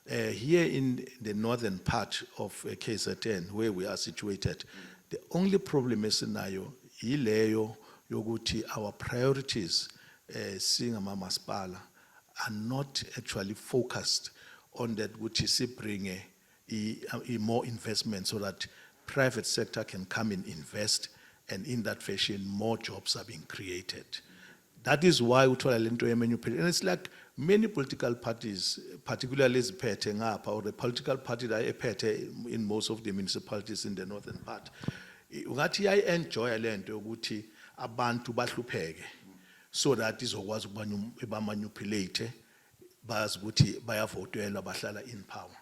Here in the northern part of KZN, where we are situated, the only problem esinayo yileyo yokuthi our priorities singamamasipala are not actually focused on that which is bringing more investment so that private sector can come and invest, and in that fashion more jobs are being created. That is why uthola lento yemanipulation. And it's like many political parties, particularly iziphethe ngapha, or the political party that ephethe in most of the municipalities in the northern part, ungathi enjoy lento ukuthi abantu bahlupheke so that izokwazi ukuba manipulate bazi ukuthi bayavotelwa bahlala in power.